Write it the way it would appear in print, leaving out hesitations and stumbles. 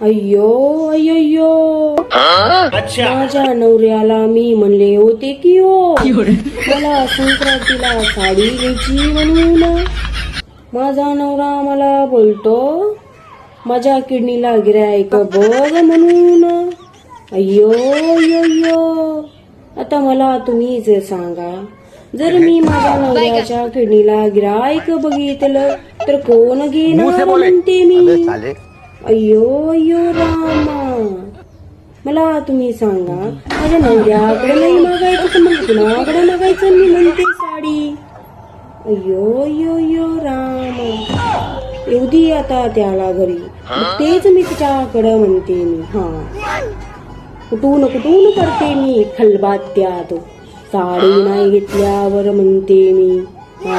अय्यो अय्यो, माझ्या नवऱ्याला मी म्हणले होते की हो मला संक्रांतीला साडी घ्यायची म्हणून. माझा नवरा मला बोलतो माझ्या किडनीला गिऱ्हाईक बघ म्हणून. अय्यो अय्यो, आता मला तुम्हीच सांगा, जर मी माझ्या नवऱ्याच्या किडनीला गिऱ्हाईक बघितलं तर कोण घेणार म्हणते मी. अय्यो अय्यो रामा, मला तुम्ही सांगा, माझ्या नवऱ्याकडे नाही मागायचं तर मग कुणाकडे मागायचं मी म्हणते साडी. अय्यो अय्यो अय्यो रामा, येऊ दे आता त्याला घरी, तेच मी तिच्याकडं म्हणते मी. कुठून करते मी खलबात्यात, साडी नाही घेतल्यावर म्हणते मी. हा